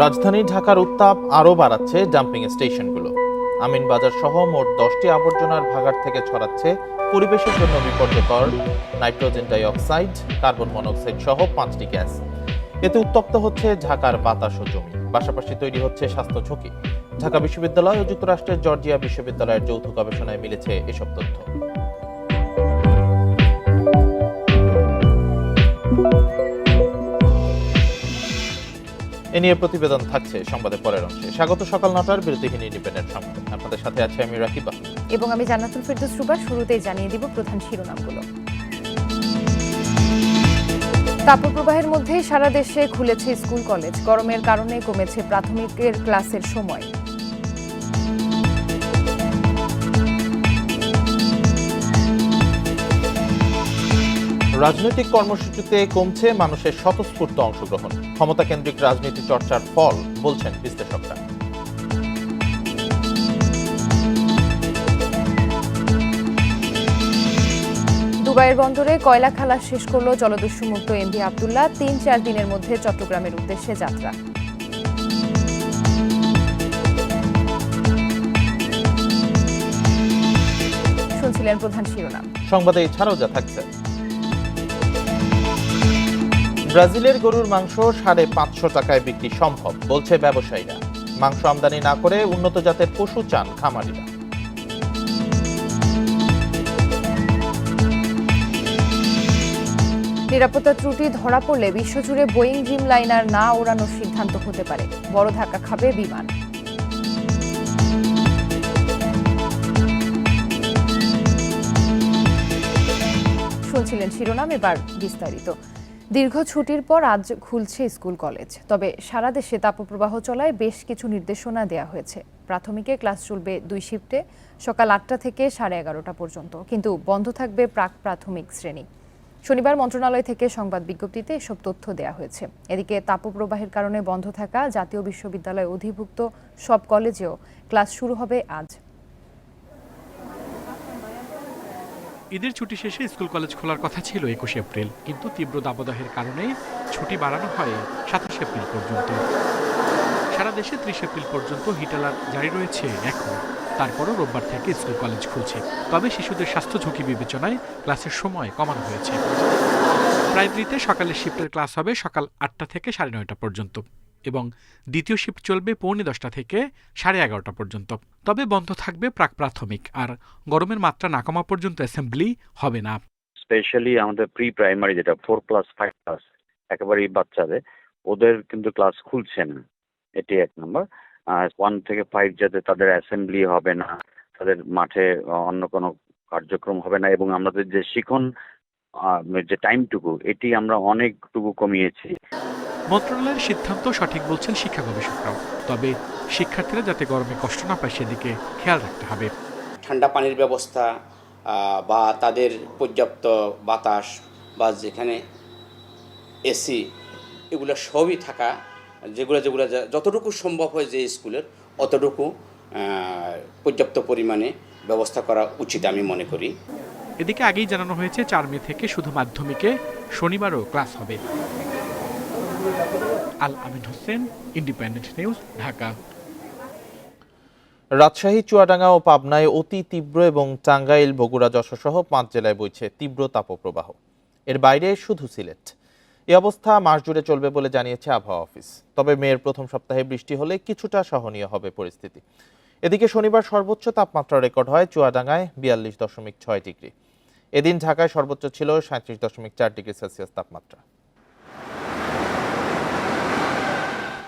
রাজধানী ঢাকার উত্তাপ আরও বাড়াচ্ছে ডাম্পিং স্টেশনগুলো। আমিনবাজার সহ মোট 10টি আবর্জনার ভাগাড় থেকে ছড়াচ্ছে পরিবেশের জন্য বিপর্যকর nitrogen die oxide, carbon monoxide সহ 5টি গ্যাস। এতে উত্তপ্ত হচ্ছে ঢাকার বাতাস ও জমি, পাশাপাশি তৈরি হচ্ছে স্বাস্থ্য ঝুঁকি। ঢাকা বিশ্ববিদ্যালয় ও যুক্তরাষ্ট্রের জর্জিয়া বিশ্ববিদ্যালয়ের যৌথ গবেষণায় মিলেছে এসব তথ্য। এ নিয়ে প্রতিবেদন থাকছে সংবাদের পরের অংশে। স্বাগত সকাল 9টার বিরতিহীন ইন্ডিপেন্ডেন্ট সংবাদে। আপনাদের সাথে আছে আমি রাকিব আহমেদ এবং আমি জান্নাতুল ফেরদৌস রুবা। শুরুতেই জানিয়ে দিব প্রধান শিরোনামগুলো। তাপপ্রবাহের মধ্যে সারা দেশে খুলেছে স্কুল কলেজ। গরমের কারণে কমেছে প্রাথমিকের ক্লাসের সময়। রাজনৈতিক কর্মসূচিতে কমছে মানুষের স্বতঃস্ফূর্ত অংশগ্রহণ। ক্ষমতাকেন্দ্রিক রাজনীতি চর্চার ফল বলছেন বিশ্লেষকরা। দুবাইয়ের বন্দরে কয়লা খালাস শেষ করল জলদস্যুমুক্ত এমভি আবদুল্লাহ। 3-4 দিনের মধ্যে চট্টগ্রামের উদ্দেশ্যে যাত্রা। শুনছিলেন প্রধান শিরোনাম। সংবাদে এছাড়াও যা থাকছে: ব্রাজিলের গরুর মাংস 550 টাকায় বিক্রি সম্ভব বলছে ব্যবসায়ীরা। মাংস আমদানি না করে উন্নত জাতের পশু চান খামারিরা। নিরাপত্তা ত্রুটি ধরা পড়লে বিশ্বজুড়ে বোয়িং ড্রিমলাইনার না ওড়ানোর সিদ্ধান্ত হতে পারে। বড় ধাক্কা খাবে বিমান। শুনছিলেন শিরোনাম, এবার বিস্তারিত। দীর্ঘ ছুটির পর আজ খুলছে স্কুল কলেজ। তবে সারা দেশে তাপপ্রবাহ চলায় বেশ কিছু নির্দেশনা দেওয়া হয়েছে। প্রাথমিকে ক্লাস চলবে 2 শিফটে, সকাল 8টা থেকে 11:30 পর্যন্ত, কিন্তু বন্ধ থাকবে প্রাক প্রাথমিক শ্রেণী। শনিবার মন্ত্রণালয় থেকে সংবাদ বিজ্ঞপ্তিতে এসব তথ্য দেওয়া হয়েছে। এদিকে তাপপ্রবাহের কারণে বন্ধ থাকা জাতীয় বিশ্ববিদ্যালয় অধিভুক্ত সব কলেজেও ক্লাস শুরু হবে আজ। ঈদের ছুটি শেষে স্কুল কলেজ খোলার কথা ছিল 21 এপ্রিল, কিন্তু তীব্র দাবদাহের কারণে ছুটি বাড়ানো হয় 27 এপ্রিল পর্যন্ত। সারা দেশে 30 এপ্রিল পর্যন্ত হিট অ্যালার্ট জারি রয়েছে এখন। তারপরও রোববার থেকে স্কুল কলেজ খুলছে। তবে শিশুদের স্বাস্থ্য ঝুঁকি বিবেচনায় ক্লাসের সময় কমানো হয়েছে। প্রাইমারিতে সকালের শিফটের ক্লাস হবে সকাল 8টা থেকে 9:30 পর্যন্ত এবং দ্বিতীয় শিফট চলবে 10:45 থেকে 11:30 পর্যন্ত। তবে বন্ধ থাকবে প্রাক প্রাথমিক, আর গরমের মাত্রা না কমা পর্যন্ত অ্যাসেম্বলি হবে না। স্পেশালি আমাদের প্রি প্রাইমারি যেটা 4+5+, একেবারেই বাচ্চাদের, ওদের কিন্তু ক্লাস খুলছে না। এটি 1 নম্বর। 1 থেকে 5 যাতে তাদের অ্যাসেম্বলি হবে না, তাদের মাঠে অন্য কোনো কার্যক্রম হবে না, এবং আমাদের যে শিখন যে টাইমটুকু, এটি আমরা অনেকটুকু কমিয়েছি। মন্ত্রণালয়ের সিদ্ধান্ত সঠিক বলছেন শিক্ষা গবেষকরাও। তবে শিক্ষার্থীরা যাতে গরমে কষ্ট না পায় সেদিকে খেয়াল রাখতে হবে। ঠান্ডা পানির ব্যবস্থা বা তাদের পর্যাপ্ত বাতাস বা যেখানে এসি, এগুলো সবই থাকা, যেগুলো যতটুকু সম্ভব হয় যে স্কুলের, অতটুকু পর্যাপ্ত পরিমাণে ব্যবস্থা করা উচিত আমি মনে করি। এদিকে আগেই জানানো হয়েছে 4 মে থেকে শুধু মাধ্যমিকে শনিবারও ক্লাস হবে। আল আমিন হোসেন, ইন্ডিপেন্ডেন্ট নিউজ, ঢাকা। রাজশাহী, চুয়াডাঙ্গা ও পাবনায় অতি তীব্র এবং টাঙ্গাইল, বগুড়া, যশোর সহ 5 জেলায় বইছে তীব্র তাপপ্রবাহ। এর বাইরে শুধু সিলেট। এই অবস্থা মাস জুড়ে চলবে বলে জানিয়েছে আবহাওয়া অফিস। তবে মের প্রথম সপ্তাহে বৃষ্টি হলে কিছুটা সহনীয় হবে পরিস্থিতি। এদিকে শনিবার সর্বোচ্চ তাপমাত্রা রেকর্ড হয় চুয়াডাঙ্গায় 42.6 ডিগ্রি। এদিন ঢাকায় সর্বোচ্চ ছিল 37.4 ডিগ্রি সেলসিয়াস তাপমাত্রা।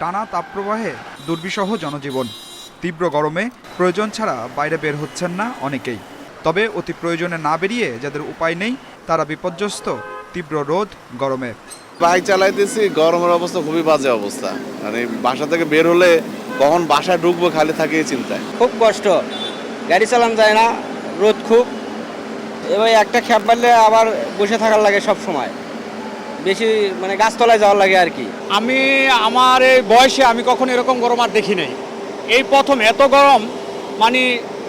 টানা তাপপ্রবাহে দুর্বিষহ জনজীবন। তীব্র গরমে প্রয়োজন ছাড়া বাইরে বের হচ্ছেন না অনেকেই। তবে অতি প্রয়োজনে না বেরিয়ে যাদের উপায় নেই তারা বিপর্যস্ত তীব্র রোদ গরমে। বাইক চালাইতেছি, গরমের অবস্থা খুবই বাজে অবস্থা। মানে বাসা থেকে বের হলে কখন বাসায় ঢুকবো খালি থাকে চিন্তায়। খুব কষ্ট, গাড়ি চালানো যায় না, রোদ খুব। এবার একটা খ্যাপ মারলে আবার বসে থাকার লাগে সব সময়, বেশি মানে গাছতলায় যাওয়ার লাগে আর কি। আমি আমার এই বয়সে আমি কখনো এরকম গরম আর দেখি নাই। এই প্রথম এত গরম, মানে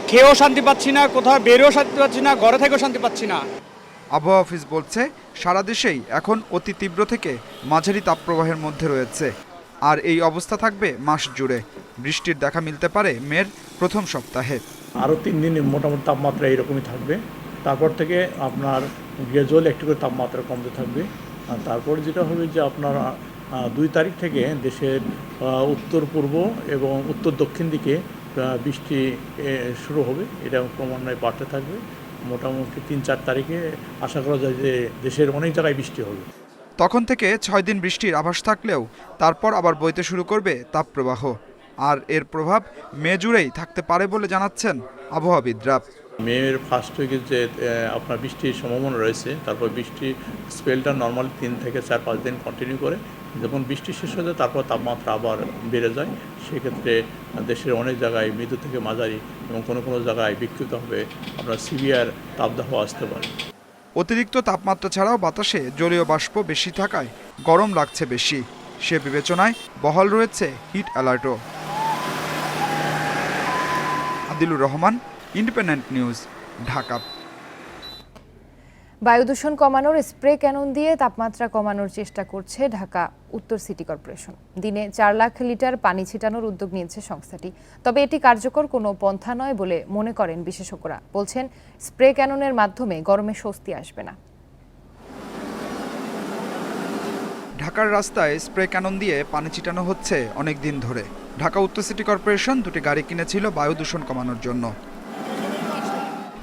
খেয়েও শান্তি পাচ্ছি না, কোথাও বেরোও শান্তি পাচ্ছি না, ঘরে থেকেও শান্তি পাচ্ছি না। আবহাওয়া অফিস বলছে সারা দেশেই এখন অতি তীব্র থেকে মাঝারি তাপপ্রবাহের মধ্যে রয়েছে। আর এই অবস্থা থাকবে মাস জুড়ে। বৃষ্টির দেখা মিলতে পারে মের প্রথম সপ্তাহে। আরও 3 দিন মোটামুটি তাপমাত্রা এরকমই থাকবে। তারপর থেকে আপনার গ্রাজুয়ালি একটু করে তাপমাত্রা কমতে থাকবে। আর তারপর যেটা হবে যে আপনার 2 তারিখ থেকে দেশের উত্তর পূর্ব এবং উত্তর দক্ষিণ দিকে বৃষ্টি শুরু হবে। এটা ক্রমান্বয়ে বাড়তে থাকবে। মোটামুটি 3-4 তারিখে আশা করা যায় যে দেশের অনেক জায়গায় বৃষ্টি হবে। তখন থেকে 6 দিন বৃষ্টির আভাস থাকলেও তারপর আবার বইতে শুরু করবে তাপপ্রবাহ। আর এর প্রভাব মে জুড়েই থাকতে পারে বলে জানাচ্ছেন আবহাওয়াবিদরা। মের ফার্স্ট উইকে যে আপনার বৃষ্টির সম্ভাবনা রয়েছে, তারপর বৃষ্টির স্পেলটা নর্মালি 3 থেকে 4-5 দিন কন্টিনিউ করে। যখন বৃষ্টি শেষ হয়ে যায় তারপর তাপমাত্রা আবার বেড়ে যায়। সেক্ষেত্রে দেশের অনেক জায়গায় মৃদু থেকে মাঝারি এবং কোনো কোনো জায়গায় বিক্ষিপ্তভাবে আপনার সিভিয়ার তাপদাহ আসতে পারে। অতিরিক্ত তাপমাত্রা ছাড়াও বাতাসে জলীয় বাষ্প বেশি থাকায় গরম লাগছে বেশি। সে বিবেচনায় বহাল রয়েছে হিট অ্যালার্টও। Adilur Rahman, independent news, Dhaka. বায়ু দূষণ কমানোর স্প্রে ক্যানন দিয়ে তাপমাত্রা কমানোর চেষ্টা করছে ঢাকা উত্তর সিটি কর্পোরেশন। দিনে 4 লাখ লিটার পানি ছিটানোর উদ্যোগ নিয়েছে সংস্থাটি। তবে এটি কার্যকর কোনো পন্থা নয় বলে মনে করেন বিশেষজ্ঞরা। বলছেন, স্প্রে ক্যাননের মাধ্যমে গরমে স্বস্তি আসবে না। ঢাকার রাস্তায় স্প্রে ক্যানন দিয়ে পানি ছিটানো হচ্ছে অনেক দিন ধরে। ঢাকা উত্তর সিটি কর্পোরেশন 2টি গাড়ি কিনেছিল বায়ু দূষণ কমানোর জন্য।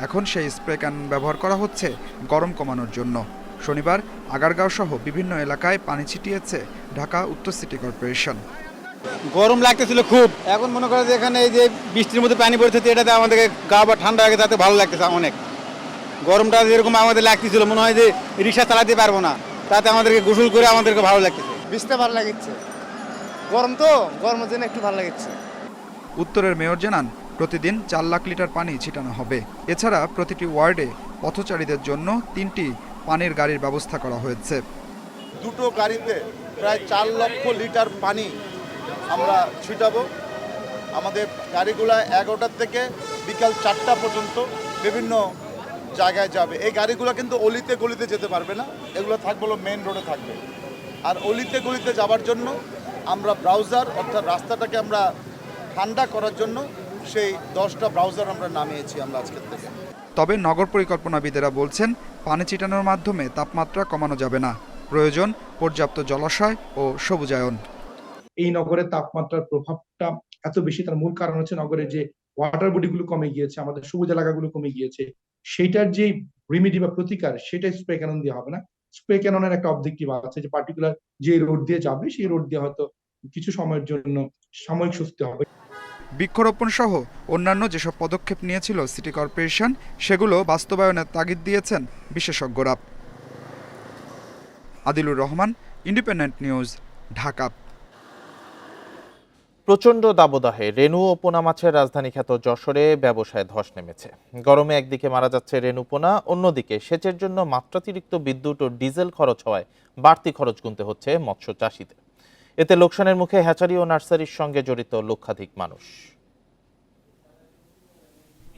এখন সেই স্প্রে ক্যানন ব্যবহার করা হচ্ছে গরম কমানোর জন্য। শনিবার আগারগাঁও সহ বিভিন্ন এলাকায় পানি ছিটিয়েছে ঢাকা উত্তর সিটি কর্পোরেশন। গরম লাগতেছিল খুব। এখন মনে করে যে এখানে এই যে বৃষ্টির মধ্যে পানি পড়েছে, এটাতে আমাদেরকে গা বা ঠান্ডা লাগে, তাতে ভালো লাগতেছে অনেক। গরমটা যেরকম আমাদের লাগতেছিল, মনে হয় যে রিক্সা চালাতে পারবো না, তাতে আমাদেরকে গোসল করে আমাদেরকে ভালো লাগতেছে। ভিজতে ভালো লাগছে, গরম তো, গরমের জন্য একটু ভালো লাগছে। উত্তরের মেয়র জানান, প্রতিদিন 4 লাখ লিটার পানি ছিটানো হবে। এছাড়া প্রতিটি ওয়ার্ডে পথচারীদের জন্য 3টি পানির গাড়ির ব্যবস্থা করা হয়েছে। 2টো গাড়িতে প্রায় 4 লক্ষ লিটার পানি আমরা ছিটাবো। আমাদের গাড়িগুলা 11টা থেকে বিকাল 4টা পর্যন্ত বিভিন্ন জায়গায় যাবে। এই গাড়িগুলো কিন্তু অলিতে গলিতে যেতে পারবে না, এগুলো থাকবে মেইন রোডে থাকবে। আর অলিতে গলিতে যাওয়ার জন্য আমরা ব্রাউজার, অর্থাৎ রাস্তাটাকে আমরা ঠান্ডা করার জন্য সেই 10টা ব্রাউজার আমরা নামিয়েছি আমরা আজকের থেকে। তবে নগর পরিকল্পনাবিদেরা বলছেন, পানি ছিটানোর মাধ্যমে তাপমাত্রা কমানো যাবে না। প্রয়োজন পর্যাপ্ত জলাশয় ও সবুজায়ন। এই নগরের তাপমাত্রার প্রভাবটা এত বেশি, তার মূল কারণ হচ্ছে নগরের যে ওয়াটার বডিগুলো কমে গিয়েছে, আমাদের সবুজ এলাকাগুলো কমে গিয়েছে। সেইটার যে রেমেডি বা প্রতিকার, সেটা স্প্রে ক্যানন দিয়ে হবে না। স্প্রে ক্যাননের একটা অবজেক্টিভ আছে যে পার্টিকুলার যে রোড দিয়ে যাবে, সেই রোড দিয়ে হয়তো কিছু সময়ের জন্য সাময়িক স্বস্তি হবে। বৃক্ষরোপণ সহ অন্যান্য যেসব পদক্ষেপ নিয়েছিল সিটি কর্পোরেশন, সেগুলো বাস্তবায়নের তাগিদ দিয়েছেন বিশেষজ্ঞরা। Adilur Rahman, independent news, Dhaka. প্রচণ্ড দাবদাহে রেণু ও পোনা মাছের রাজধানী খ্যাত যশোরে ব্যবসায় ধস নেমেছে। গরমে একদিকে মারা যাচ্ছে রেণু পোনা, অন্যদিকে সেচের জন্য মাত্রাতিরিক্ত বিদ্যুৎ ও ডিজেল খরচ হওয়ায় বাড়তি খরচ গুনতে হচ্ছে মৎস্য চাষিদের। এতে লোকসানের মুখে হ্যাচারি ও নার্সারির সঙ্গে জড়িত লক্ষাধিক মানুষ।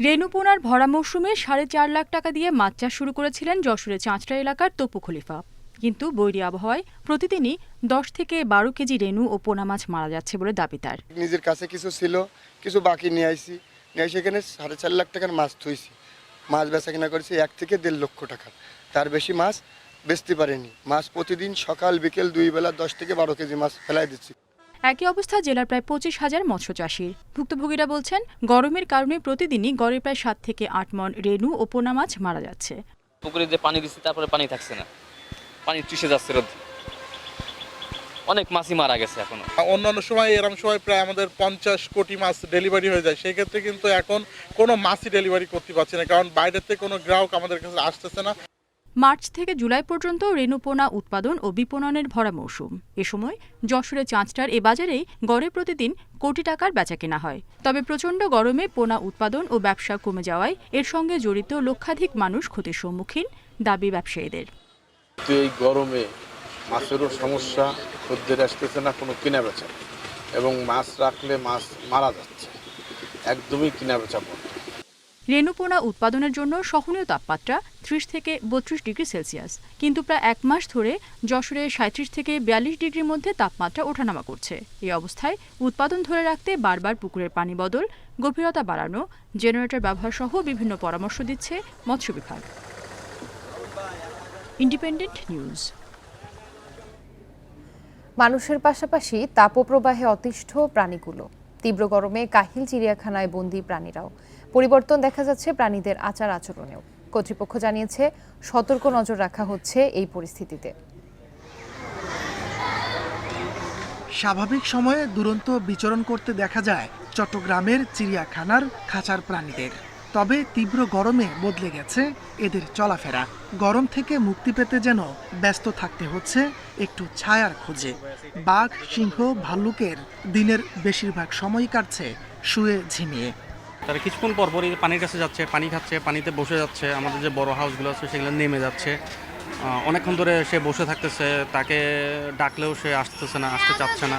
রেণু পোনার ভরা মৌসুমে 4.5 লাখ টাকা দিয়ে মাছ চাষ শুরু করেছিলেন যশোরের চাঁচড়া এলাকার তপু খলিফা। কিন্তু বৈরী আবহাওয়ায় প্রতিদিনই 10 থেকে 12 কেজি রেণু ও পোনা মাছ মারা যাচ্ছে বলে দাবি তার। নিজের কাছে কিছু ছিল, কিছু বাকি নিয়ে আইছি, সেখানে 4.5 লাখ টাকার মাছ থইছি। মাছ বেচা কিনা করেছি 1 থেকে 1.5 লক্ষ টাকার, তার বেশি মাছ বেচতে পারেনি। মাছ প্রতিদিন সকাল বিকেল 2 বেলা 10 থেকে 12 কেজি মাছ ফেলাই দিচ্ছি। একই অবস্থা জেলার প্রায় 25,000 মৎস্য চাষীর। ভুক্তভোগীরা বলছেন, গরমের কারণে প্রতিদিনই গড়ে প্রায় 7 থেকে 8 মণ রেণু ও পোনা মাছ মারা যাচ্ছে। পুকুরে যে পানি দিচ্ছে, তারপরে পানি থাকছে না, পানি চুষে যাচ্ছে রোদ, অনেক মাছই মারা গেছে এখনো। অন্যান্য সময় এরকম সময় প্রায় আমাদের 50 কোটি মাছ ডেলিভারি হয়ে যায়। সেই ক্ষেত্রে কিন্তু এখন কোনো মাছই ডেলিভারি করতে পারছি না, কারণ বাইরে থেকে কোনো গ্রাহক আমাদের কাছে আসতেছে না। মার্চ থেকে জুলাই পর্যন্ত রেণু পোনা উৎপাদন ও বিপণনের ভরা মৌসুম। এ সময় যশোরের চাঁচড়ার এ বাজারেই গড়ে প্রতিদিন কোটি টাকার বেচাকেনা হয়। তবে প্রচণ্ড গরমে পোনা উৎপাদন ও ব্যবসা কমে যাওয়ায় এর সঙ্গে জড়িত লক্ষাধিক মানুষ ক্ষতির সম্মুখীন, দাবি ব্যবসায়ীদের। এই গরমে মাছেরও সমস্যা, খদ্দের আসতেছে না কোনো কেনা বেচা, এবং মাছ রাখলে মাছ মারা যাচ্ছে, একদমই কেনা বেচা বন্ধ। রেণুপোনা উৎপাদনের জন্য সহনীয় তাপমাত্রা 30 থেকে 32 ডিগ্রি সেলসিয়াস, কিন্তু প্রায় এক মাস ধরে যশোরে 37 থেকে 42 ডিগ্রির মধ্যে তাপমাত্রা ওঠানামা করছে। এই অবস্থায় উৎপাদন ধরে রাখতে বারবার পুকুরের পানি বদল, গভীরতা বাড়ানো, জেনারেটর ব্যবহার সহ বিভিন্ন পরামর্শ দিচ্ছে মৎস্য বিভাগ। Independent news. মানুষের পাশাপাশি তাপপ্রবাহে অতিষ্ঠ প্রাণীগুলো। তীব্র গরমে কাহিল চিড়িয়াখানায় বন্দী প্রাণীরাও। পরিবর্তন দেখা যাচ্ছে প্রাণীদের আচার আচরণেও। কর্তৃপক্ষ জানিয়েছে সতর্ক নজর রাখা হচ্ছে এই পরিস্থিতিতে। স্বাভাবিক সময়ে দুরন্ত বিচরণ করতে দেখা যায় চট্টগ্রামের চিড়িয়াখানার খাঁচার প্রাণীদের। তবে তীব্র গরমে বদলে গেছে এদের চলাফেরা। গরম থেকে মুক্তি পেতে যেন ব্যস্ত থাকতে হচ্ছে একটু ছায়ার খোঁজে। বাঘ, সিংহ, ভাল্লুকের দিনের বেশিরভাগ সময় কাটছে শুয়ে ঝিমিয়ে। তারা কিছুক্ষণ পরপরই পানির কাছে যাচ্ছে, পানি খাচ্ছে, পানিতে বসে যাচ্ছে। আমাদের যে বড় হাউসগুলো আছে সেগুলো নেমে যাচ্ছে। অনেকক্ষণ ধরে সে বসে থাকতেছে, তাকে ডাকলেও সে আসতেছে না, আসতে চাচ্ছে না।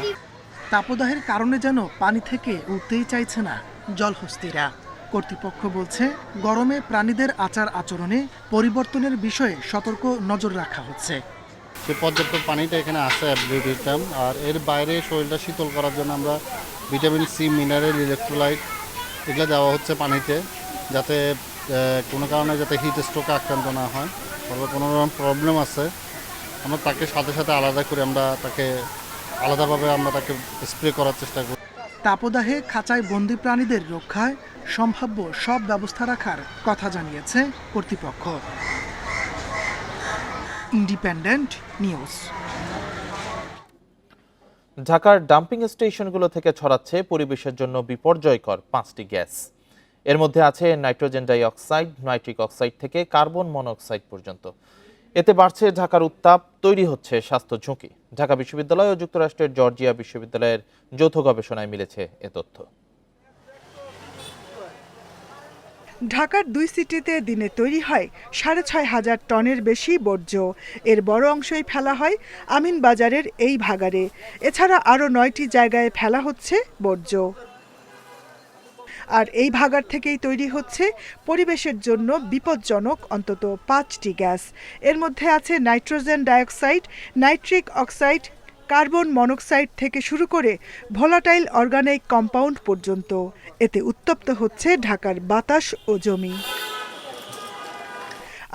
তাপদাহের কারণে যেন পানি থেকে উঠতেই চাইছে না জলহস্তিরা। কর্তৃপক্ষ বলছে গরমে প্রাণীদের আচার আচরণে পরিবর্তনের বিষয়ে সতর্ক নজর রাখা হচ্ছে। যে পর্যাপ্ত পানিটা এখানে আছে এভরি টাইম, আর এর বাইরে শরীরটা শীতল করার জন্য আমরা ভিটামিন সি, মিনারেল, ইলেকট্রোলাইট এগুলো দেওয়া হচ্ছে পানিতে, যাতে কোনো কারণে যাতে হিট স্ট্রোকে আক্রান্ত না হয়। তবে কোনো রকম প্রবলেম আছে আমরা তাকে সাথে সাথে আলাদা করে আমরা তাকে আলাদাভাবে আমরা তাকে স্প্রে করার চেষ্টা করি। তাপদাহে খাঁচায় বন্দি প্রাণীদের রক্ষায় সম্ভাব্য সব ব্যবস্থা রাখার কথা জানিয়েছে কর্তৃপক্ষ। Independent news. ঢাকার ডাম্পিং স্টেশনগুলো থেকে ছড়াচ্ছে পরিবেশের জন্য বিপর্যয়কর 5টি গ্যাস। এর মধ্যে আছে nitrogen die oxide, nitric oxide থেকে কার্বন মনোক্সাইড পর্যন্ত। এতে বাড়ছে ঢাকার উত্তাপ, তৈরি হচ্ছে স্বাস্থ্য ঝুঁকি। ঢাকা বিশ্ববিদ্যালয় ও যুক্তরাষ্ট্রের জর্জিয়া বিশ্ববিদ্যালয়ের যৌথ গবেষণায় মিলেছে এ তথ্য। ঢাকার 2 সিটিতে দিনে তৈরি হয় 6,500 টনের বেশি বর্জ্য। এর বড় অংশই ফেলা হয় আমিনবাজারের এই ভাগাড়ে। এছাড়া আরও 9টি জায়গায় ফেলা হচ্ছে বর্জ্য। আর এই ভাগাড় থেকেই তৈরি হচ্ছে পরিবেশের জন্য বিপজ্জনক অন্তত 5টি গ্যাস। এর মধ্যে আছে nitrogen dioxide, nitric oxide, carbon monoxide থেকে শুরু করে ভোলাটাইল অর্গানিক কম্পাউন্ড পর্যন্ত। এতে উত্তপ্ত হচ্ছে ঢাকার বাতাস ও জমি।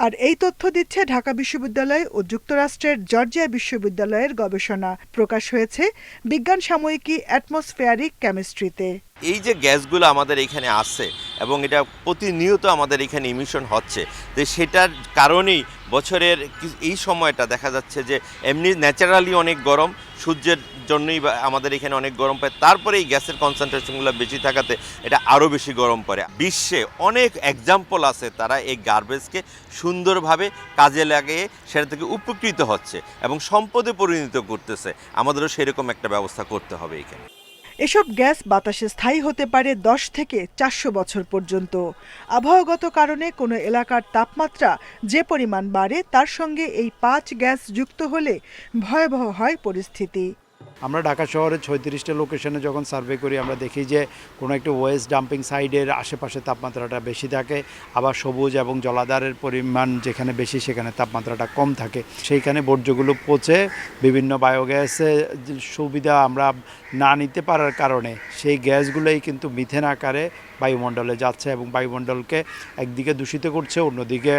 আর এই তথ্য দিচ্ছে ঢাকা বিশ্ববিদ্যালয় ও যুক্তরাষ্ট্রের জর্জিয়া বিশ্ববিদ্যালয়ের গবেষণা। প্রকাশ হয়েছে বিজ্ঞান সাময়িকী অ্যাটমসফেয়ারিক কেমিস্ট্রিতে। এই যে গ্যাসগুলো আমাদের এখানে আসছে এবং এটা প্রতিনিয়ত আমাদের এখানে ইমিশন হচ্ছে, যে সেটার কারণেই বছরের এই সময়টা দেখা যাচ্ছে যে এমনি ন্যাচারালি অনেক গরম, সূর্যের জন্যই আমাদের এখানে অনেক গরম পায়, তারপরে এই গ্যাসের কনসেন্ট্রেশনগুলো বেশি থাকাতে এটা আরও বেশি গরম পড়ে। বিশ্বে অনেক এক্সাম্পল আছে, তারা এই গার্বেজকে সুন্দরভাবে কাজে লাগিয়ে সেটা থেকে উপকৃত হচ্ছে এবং সম্পদে পরিণত করতেছে। আমাদেরও সেরকম একটা ব্যবস্থা করতে হবে এখানে। এসব গ্যাস বাতাসে স্থায়ী হতে পারে 10 থেকে 400 বছর পর্যন্ত। আবহাওয়াগত কারণে কোনো এলাকার তাপমাত্রা যে পরিমাণ বাড়ে, তার সঙ্গে এই 5 গ্যাস যুক্ত হলে ভয়াবহ হয় পরিস্থিতি। আমরা ঢাকা শহরে 36টা লোকেশনে যখন সার্ভে করি, আমরা দেখি যে কোনো একটা ওয়েস্ট ডাম্পিং সাইডের আশেপাশে তাপমাত্রাটা বেশি থাকে, আবার সবুজ এবং জলাধারের পরিমাণ যেখানে বেশি সেখানে তাপমাত্রাটা কম থাকে। সেইখানে বর্জ্যগুলো পচে বিভিন্ন বায়োগ্যাসে সুবিধা আমরা না নিতে পারার কারণে সেই গ্যাসগুলোই কিন্তু মিথেন আকারে বায়ুমণ্ডলে যাচ্ছে এবং বায়ুমণ্ডলকে একদিকে দূষিত করছে, অন্যদিকে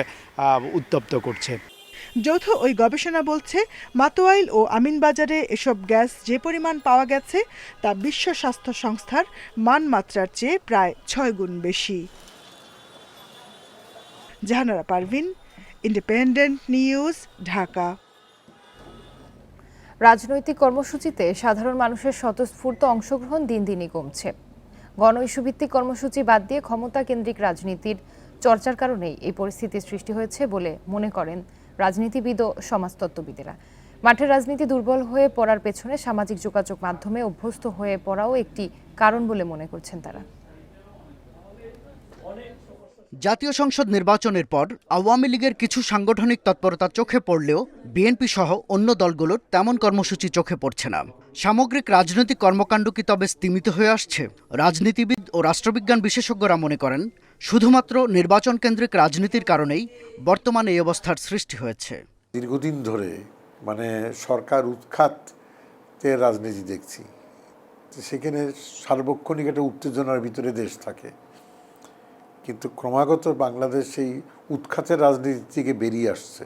উত্তপ্ত করছে। যৌথ ওই গবেষণা বলছে, মাতোয়াইল ও আমিনবাজারে এসব গ্যাস যে পরিমাণ পাওয়া গেছে তা বিশ্ব স্বাস্থ্য সংস্থার মানমাত্রার চেয়ে প্রায় 6 গুণ বেশি। Jahanara Parvin, independent news, Dhaka. রাজনৈতিক কর্মসূচিতে সাধারণ মানুষের স্বতঃস্ফূর্ত অংশগ্রহণ দিন দিনই কমছে। গণ ইস্যুভিত্তিক কর্মসূচি বাদ দিয়ে ক্ষমতা কেন্দ্রিক রাজনীতির চর্চার কারণেই এই পরিস্থিতির সৃষ্টি হয়েছে বলে মনে করেন রাজনীতিবিদ ও সমাজতত্ত্ববিদেরা। মাঠের রাজনীতি দুর্বল হয়ে পড়ার পেছনে সামাজিক যোগাযোগ মাধ্যমে অভ্যস্ত হয়ে পড়াও একটি কারণ বলে মনে করছেন তারা। জাতীয় সংসদ নির্বাচনের পর আওয়ামী লীগের কিছু সাংগঠনিক তৎপরতা চোখে পড়লেও বিএনপি সহ অন্য দলগুলোর তেমন কর্মসূচি চোখে পড়ছে না। সামগ্রিক রাজনৈতিক কর্মকাণ্ড কি তবে স্তিমিত হয়ে আসছে? রাজনীতিবিদ ও রাষ্ট্রবিজ্ঞান বিশেষজ্ঞরা মনে করেন, শুধুমাত্র নির্বাচন কেন্দ্রিক রাজনীতির কারণেই বর্তমানে এই অবস্থার সৃষ্টি হয়েছে। দীর্ঘদিন ধরে সরকার উৎখাতে রাজনীতি দেখছি, সেখানে সার্বক্ষণিক একটা উত্তেজনার ভিতরে দেশ থাকে, কিন্তু ক্রমাগত বাংলাদেশ সেই উৎখাতের রাজনীতি থেকে বেরিয়ে আসছে।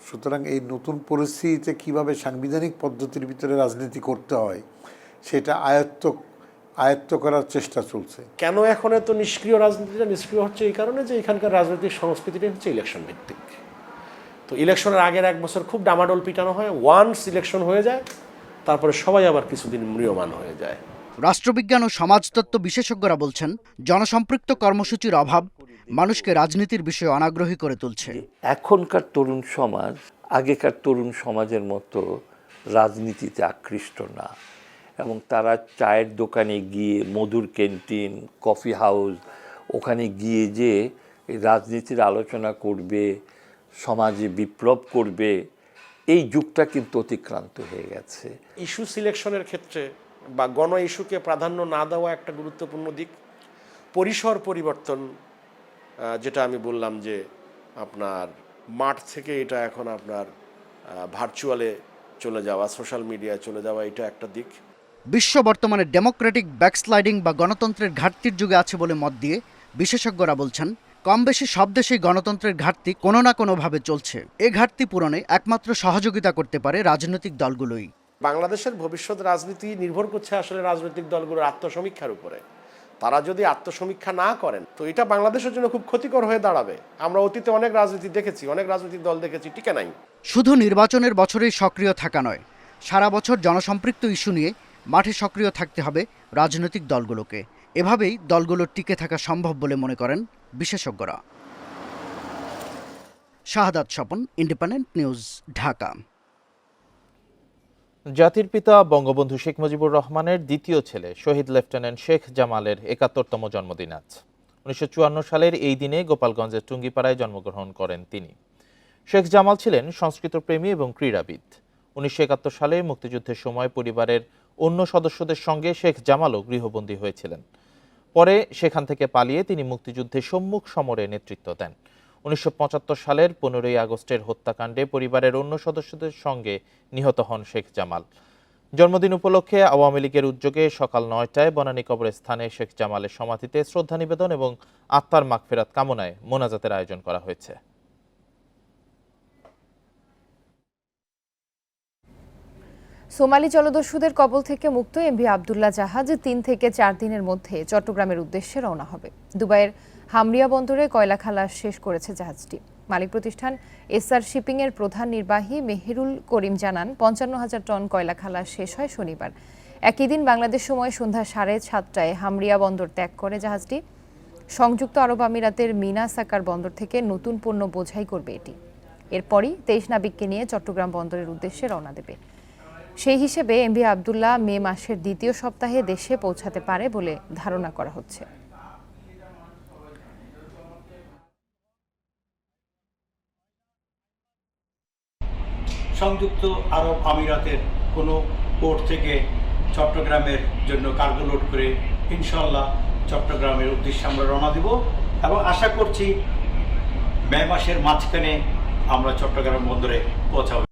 সুতরাং এই নতুন পরিস্থিতিতে কিভাবে সাংবিধানিক পদ্ধতির ভিতরে রাজনীতি করতে হয় সেটা আয়ত্ত করার চেষ্টা চলছে। কেন এখন এত নিষ্ক্রিয় রাজনীতিটা নিষ্ক্রিয় হচ্ছে? এই কারণে যে এখানকার রাজনৈতিক সংস্কৃতিটা হচ্ছে ইলেকশন ভিত্তিক। তো ইলেকশনের আগের 1 বছর খুব ডামাডোল পিটানো হয়, ওয়ান্স ইলেকশন হয়ে যায়, তারপরে সবাই আবার কিছুদিন ম্রিয়মান হয়ে যায়। রাষ্ট্রবিজ্ঞান ও সমাজতত্ত্ব বিশেষজ্ঞরা বলছেন, জনসম্পৃক্ত কর্মসূচির অভাব মানুষকে রাজনীতির বিষয়ে অনাগ্রহী করে তুলছে। এখনকার তরুণ সমাজ আগেকার তরুণ সমাজের মতো রাজনীতিতে আকৃষ্ট না, এবং তারা চায়ের দোকানে গিয়ে, মধুর ক্যান্টিন, কফি হাউস, ওখানে গিয়ে যে রাজনীতির আলোচনা করবে, সমাজে বিপ্লব করবে, এই যুগটা কিন্তু অতিক্রান্ত হয়ে গেছে। ইস্যু সিলেকশনের ক্ষেত্রে বা গণ ইস্যুকে প্রাধান্য না দেওয়া একটা গুরুত্বপূর্ণ দিক। পরিসর পরিবর্তন, যেটা আমি বললাম যে আপনার মাঠ থেকে এটা এখন আপনার ভার্চুয়ালে চলে যাওয়া, সোশ্যাল মিডিয়ায় চলে যাওয়া, এটা একটা দিক। বিশ্ব বর্তমানে ডেমোক্রেটিক ব্যাকস্লাইডিং বা গণতন্ত্রের ঘাটতির যুগে আছে বলে মত দিয়ে বিশেষজ্ঞরা বলছেন, কম বেশি সব দেশেই গণতন্ত্রের ঘাটতি কোনো না কোনোভাবে চলছে। এ ঘাটতি পূরণে একমাত্র সহযোগিতা করতে পারে রাজনৈতিক দলগুলোই। বাংলাদেশের ভবিষ্যৎ রাজনীতি নির্ভর করছে আসলে রাজনৈতিক দলগুলোর আত্মসমীক্ষার উপরে। তারা যদি আত্মসমীক্ষা না করেন তো এটা বাংলাদেশের জন্য খুব ক্ষতিকর হয়ে দাঁড়াবে। আমরা অতীতে অনেক রাজনীতি দেখেছি, অনেক রাজনৈতিক দল দেখেছি, টিকে নাই। শুধু নির্বাচনের বছরেই সক্রিয় থাকা নয়, সারা বছর জনসম্পৃক্ত ইস্যু নিয়ে মাঠে সক্রিয় থাকতে হবে রাজনৈতিক দলগুলোকে। এভাবেই দলগুলোর টিকে থাকা সম্ভব বলে মনে করেন বিশেষজ্ঞরা। শাহাদাত স্বপন, ইন্ডিপেন্ডেন্ট নিউজ, ঢাকা। জাতির পিতা বঙ্গবন্ধু শেখ মুজিবুর রহমানের দ্বিতীয় ছেলে শহীদ লেফটেন্যান্ট শেখ জামালের ৭১তম জন্মদিন আজ। ১৯৫৪ সালের এই দিনে গোপালগঞ্জের টুঙ্গিপাড়ায় জন্মগ্রহণ করেন তিনি। শেখ জামাল ছিলেন সংস্কৃতপ্রেমী এবং ক্রীড়াবিদ। ১৯৭১ সালে মুক্তিযুদ্ধের সময় পরিবারের অন্য সদস্যদের সঙ্গে শেখ জামালও গৃহবন্দী হয়েছিলেন। পরে সেখান থেকে পালিয়ে তিনি মুক্তিযুদ্ধে সম্মুখ সমরে নেতৃত্ব দেন। ১৯৭৫ সালের ১৫ই আগস্টের হত্যাকাণ্ডে পরিবারের অন্য সদস্যদের সঙ্গে নিহত হন শেখ জামাল। জন্মদিন উপলক্ষে আওয়ামী লীগের উদ্যোগে সকাল ৯টায় বনানী কবরস্থানে শেখ জামালের সমাধিতে শ্রদ্ধা নিবেদন এবং আত্মার মাগফিরাত কামনায় মোনাজাতের আয়োজন করা হয়েছে। সোমালি জলদস্যুদের কবল থেকে মুক্ত এমভি আবদুল্লাহ জাহাজ ৩ থেকে ৪ দিনের মধ্যে চট্টগ্রামের উদ্দেশ্যে রওনা হবে। দুবাইয়ের হামরিয়া বন্দরে কয়লা খালাস শেষ করেছে জাহাজটি। মালিক প্রতিষ্ঠান এসআর শিপিং এর প্রধান নির্বাহী মেহেরুল করিম জানান, ৫৫,০০০ টন কয়লা খালাস শেষ হয় শনিবার। একই দিন বাংলাদেশ সময় সন্ধ্যা ৭:৩০টায় হামরিয়া বন্দর ত্যাগ করে জাহাজটি। সংযুক্ত আরব আমিরাতের মিনা সাকার বন্দর থেকে নতুন পণ্য বোঝাই করবে এটি। এরপরই ২৩ নাবিককে নিয়ে চট্টগ্রাম বন্দরের উদ্দেশ্যে রওনা দেবে। সেই হিসেবে এমভি আবদুল্লাহ মে মাসের দ্বিতীয় সপ্তাহে দেশে পৌঁছাতে পারে বলে ধারণা করা হচ্ছে। সংযুক্ত আরব আমিরাতের কোনো পোর্ট থেকে চট্টগ্রামের জন্য কার্গো লোড করে ইনশাআল্লাহ চট্টগ্রামের উদ্দেশ্যে আমরা রওনা দেব, এবং আশা করছি মে মাসের মাঝখানে আমরা চট্টগ্রাম বন্দরে পৌঁছাবো।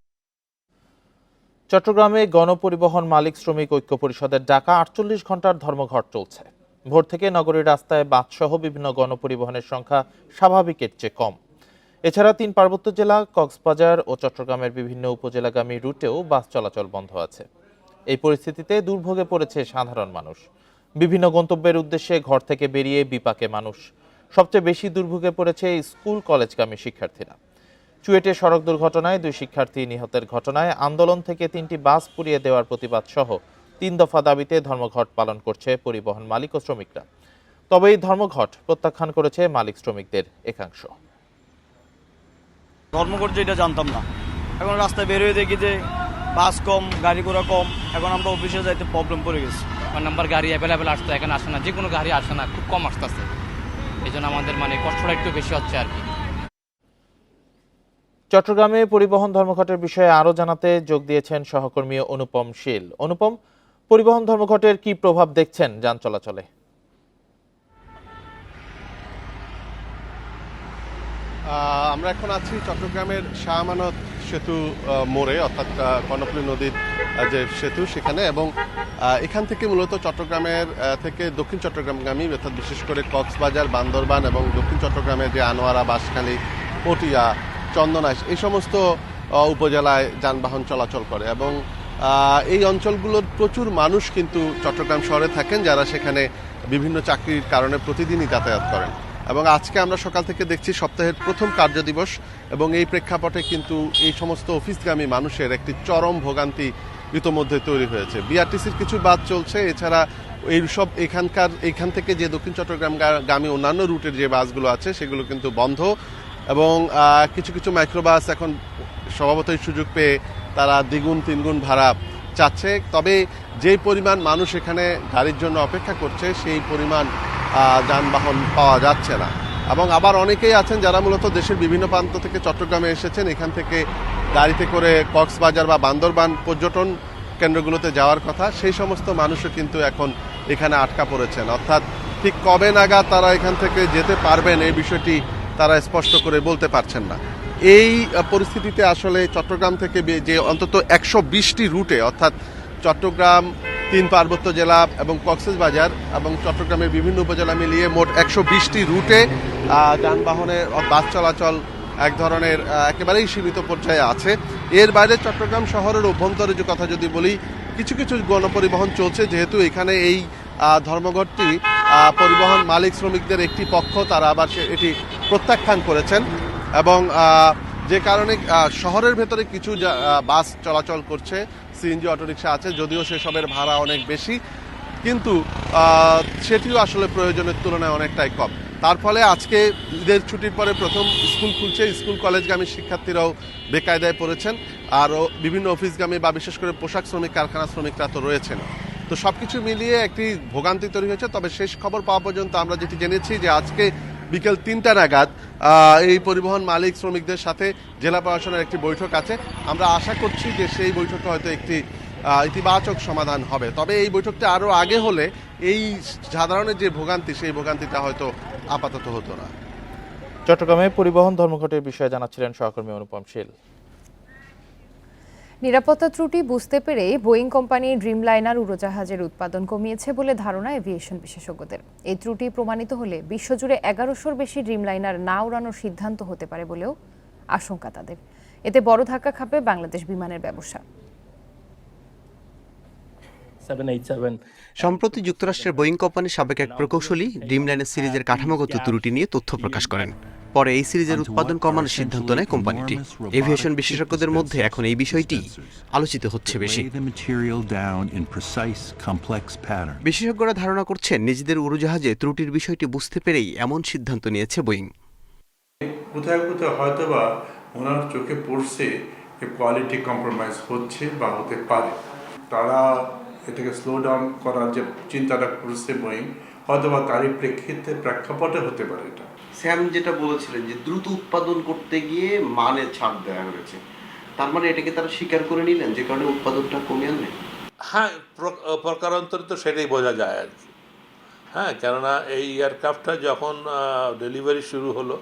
চট্টগ্রামে গণপরিবহন মালিক শ্রমিক ঐক্য পরিষদের ডাকা ৪৮ ঘন্টার ধর্মঘট চলছে। ভোর থেকে নগরীর রাস্তায় বাসসহ বিভিন্ন গণপরিবহনের সংখ্যা স্বাভাবিকের চেয়ে কম। এছাড়া ৩ পার্বত্য জেলা, কক্সবাজার ও চট্টগ্রামের বিভিন্ন উপজেলাগামী রুটেও বাস চলাচল বন্ধ আছে। এই পরিস্থিতিতে দুর্ভোগে পড়েছে সাধারণ মানুষ। বিভিন্ন গন্তব্যের উদ্দেশ্যে ঘর থেকে বেরিয়ে বিপাকে মানুষ। সবচেয়ে বেশি দুর্ভোগে পড়েছে স্কুল কলেজগামী শিক্ষার্থীরা। চুয়েটে সড়ক দুর্ঘটনায় 2 শিক্ষার্থী নিহতের ঘটনায় আন্দোলন থেকে 3টি বাস পুড়িয়ে দেওয়ার প্রতিবাদ সহ 3 দফা দাবিতে ধর্মঘট পালন করছে পরিবহন মালিক ও শ্রমিকরা। তবে এই ধর্মঘট প্রত্যাখ্যান করেছে মালিক শ্রমিকদের একাংশ। ধর্মঘট যেটা জানতাম না, এখন রাস্তায় বের হয়ে দেখি যে বাস কম, গাড়ি ঘোড়া কম, এখন আমরা অফিসে যাইতে প্রবলেম পড়ে গেছি। নাম্বার গাড়ি অ্যাভেলেবেল আসতো, এখন আসে না, যে কোনো গাড়ি আসে না, খুব কম আসতেছে। এই জন্য আমাদের মানে কষ্টটা একটু বেশি হচ্ছে আর কি। চট্টগ্রামে পরিবহন ধর্মঘটের বিষয়ে আরও জানাতে যোগ দিয়েছেন সহকর্মী অনুপম শীল। অনুপম, পরিবহন ধর্মঘটের কি প্রভাব দেখছেন যান চলাচলে? আমরা এখন আছি চট্টগ্রামের শাহ আমানত সেতু মোড়ে, অর্থাৎ কর্ণফুলী নদীর যে সেতু সেখানে, এবং এখান থেকে মূলত চট্টগ্রামের থেকে দক্ষিণ চট্টগ্রামগামী, অর্থাৎ বিশেষ করে কক্সবাজার, বান্দরবান এবং দক্ষিণ চট্টগ্রামের যে আনোয়ারা, বাঁশখালী, পটিয়া, চন্দনাইশ এই সমস্ত উপজেলায় যানবাহন চলাচল করে। এবং এই অঞ্চলগুলোর প্রচুর মানুষ কিন্তু চট্টগ্রাম শহরে থাকেন, যারা সেখানে বিভিন্ন চাকরির কারণে প্রতিদিনই যাতায়াত করেন। এবং আজকে আমরা সকাল থেকে দেখছি সপ্তাহের প্রথম কার্যদিবস, এবং এই প্রেক্ষাপটে কিন্তু এই সমস্ত অফিসগামী মানুষের একটি চরম ভোগান্তি ইতোমধ্যে তৈরি হয়েছে। বিআরটিসির কিছু বাস চলছে, এছাড়া এইসব এখান থেকে যে দক্ষিণ চট্টগ্রামগামী অন্যান্য রুটের যে বাসগুলো আছে সেগুলো কিন্তু বন্ধ, এবং কিছু কিছু মাইক্রোবাস এখন স্বভাবতই সুযোগ পেয়ে তারা দ্বিগুণ তিনগুণ ভাড়া চাচ্ছে। তবে যেই পরিমাণ মানুষ এখানে গাড়ির জন্য অপেক্ষা করছে সেই পরিমাণ যানবাহন পাওয়া যাচ্ছে না। এবং আবার অনেকেই আছেন যারা মূলত দেশের বিভিন্ন প্রান্ত থেকে চট্টগ্রামে এসেছেন, এখান থেকে গাড়িতে করে কক্সবাজার বা বান্দরবান পর্যটন কেন্দ্রগুলোতে যাওয়ার কথা, সেই সমস্ত মানুষও কিন্তু এখন এখানে আটকা পড়েছেন। অর্থাৎ ঠিক কবে নাগাদ তারা এখান থেকে যেতে পারবেন এই বিষয়টি তারা স্পষ্ট করে বলতে পারছেন না। এই পরিস্থিতিতে আসলে চট্টগ্রাম থেকে যে অন্তত 120টি রুটে, অর্থাৎ চট্টগ্রাম, 3 পার্বত্য জেলা এবং কক্সবাজার এবং চট্টগ্রামের বিভিন্ন উপজেলা মিলিয়ে মোট 120টি রুটে যানবাহনের বাস চলাচল এক ধরনের একেবারেই সীমিত পর্যায়ে আছে। এর বাইরে চট্টগ্রাম শহরের অভ্যন্তরে যে কথা যদি বলি, কিছু কিছু গণপরিবহন চলছে, যেহেতু এখানে এই ধর্মঘটটি পরিবহন মালিক শ্রমিকদের একটি পক্ষ তারা আবার এটি প্রত্যাখ্যান করেছেন, এবং যে কারণে শহরের ভেতরে কিছু বাস চলাচল করছে, সিএনজি অটোরিকশা আছে, যদিও সেসবের ভাড়া অনেক বেশি, কিন্তু সেটিও আসলে প্রয়োজনের তুলনায় অনেকটাই কম। তার ফলে আজকে ঈদের ছুটির পরে প্রথম স্কুল খুলছে, স্কুল কলেজগামী শিক্ষার্থীরাও বেকায়দায় পড়েছেন, আরও বিভিন্ন অফিসগামী বা বিশেষ করে পোশাক শ্রমিক, কারখানা শ্রমিকরা তো রয়েছেন। তো সবকিছু মিলিয়ে একটি ভোগান্তি তৈরি হয়েছে। তবে শেষ খবর পাওয়া পর্যন্ত আমরা যেটি জেনেছি যে আজকে বিকেল 3টা নাগাদ এই পরিবহন মালিক শ্রমিকদের সাথে জেলা প্রশাসনের একটি বৈঠক আছে। আমরা আশা করছি যে সেই বৈঠকে হয়তো একটি ইতিবাচক সমাধান হবে। তবে এই বৈঠকটা আরও আগে হলে এই সাধারণের যে ভোগান্তি, সেই ভোগান্তিটা হয়তো আপাতত হতো না। চট্টগ্রামে পরিবহন ধর্মঘটের বিষয়ে জানাচ্ছিলেন সহকর্মী অনুপম শীল। নিরাপত্তা ত্রুটি বুঝতে পেরে বোয়িং কোম্পানি ড্রিমলাইনার উড়োজাহাজের উৎপাদন কমিয়েছে বলে ধারণা এভিয়েশন বিশেষজ্ঞদের। এই ত্রুটি প্রমাণিত হলে বিশ্বজুড়ে 1100-র বেশি ড্রিমলাইনার না উড়ানোর সিদ্ধান্ত হতে পারে বলেও আশঙ্কা তাদের। এতে বড় ধাক্কা খাবে বাংলাদেশ বিমানের ব্যবসা। সম্প্রতি যুক্তরাষ্ট্রের বোয়িং কোম্পানির সাবেক এক প্রকৌশলী ড্রিমলাইনার সিরিজের কাঠামোগত ত্রুটি নিয়ে তথ্য প্রকাশ করেন। পরে এই সিরিজের উৎপাদন কমানোর সিদ্ধান্ত নেয় কোম্পানিটি। এভিয়েশন বিশেষজ্ঞদের মধ্যে এখন এই বিষয়টি আলোচিত হচ্ছে বেশি। বিশেষজ্ঞরা ধারণা করছেন নিজেদের উড়োজাহাজে ত্রুটির বিষয়টি বুঝতে পেরেই এমন সিদ্ধান্ত নিয়েছে বোয়িং। কোথায় কোথায় হয়তোবা ওনার চোখে পড়ছে যে কোয়ালিটি কম্প্রোমাইজ হচ্ছে বা হতে পারে, তারা এটাকে স্লো ডাউন করার যে চিন্তাটা করছে বোয়িং, হয়তোবা তারই প্রেক্ষাপটে হতে পারে। এটা স্যাম যেটা বলেছিলেন যে দ্রুত উৎপাদন করতে গিয়ে মানে ছাড় দেওয়া হয়েছে, তার মানে এটাকে তারা স্বীকার করে নিলেন যে কারণে উৎপাদনটা কমে আনবে। হ্যাঁ, প্রকারান্তরে তো সেটাই বোঝা যায় আর কি। হ্যাঁ, কেননা এই এয়ারক্রাফটটা যখন ডেলিভারি শুরু হলো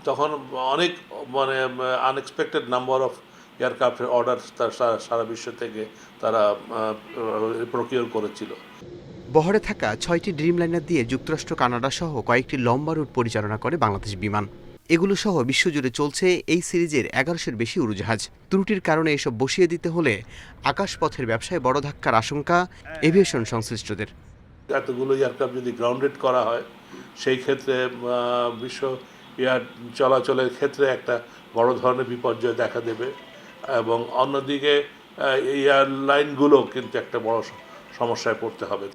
তখন অনেক মানে আনএক্সপেক্টেড নাম্বার অফ এয়ারক্রাফটের অর্ডার সারা বিশ্ব থেকে তারা প্রকিওর করেছিল। বহরে থাকা 6টি ড্রিমলাইনার দিয়ে যুক্তরাষ্ট্র, কানাডা সহ কয়েকটি লম্বা রুট পরিচালনা করে বাংলাদেশ বিমান। এগুলো সহ বিশ্বজুড়ে চলছে এই সিরিজের 1100-এর বেশি উড়োজাহাজ। ত্রুটির কারণে এসব বসিয়ে দিতে হলে আকাশপথের ব্যবসায় বড় ধাক্কার আশঙ্কা এভিয়েশন সংশ্লিষ্টদের। এতগুলো এয়ারক্রাফট যদি গ্রাউন্ডেড করা হয়, সেই ক্ষেত্রে বিশ্ব এয়ার চলাচলের ক্ষেত্রে একটা বড় ধরনের বিপর্যয় দেখা দেবে, এবং অন্যদিকে এয়ারলাইনগুলো কিন্তু একটা বড় সমস্যায় পড়তে হবে।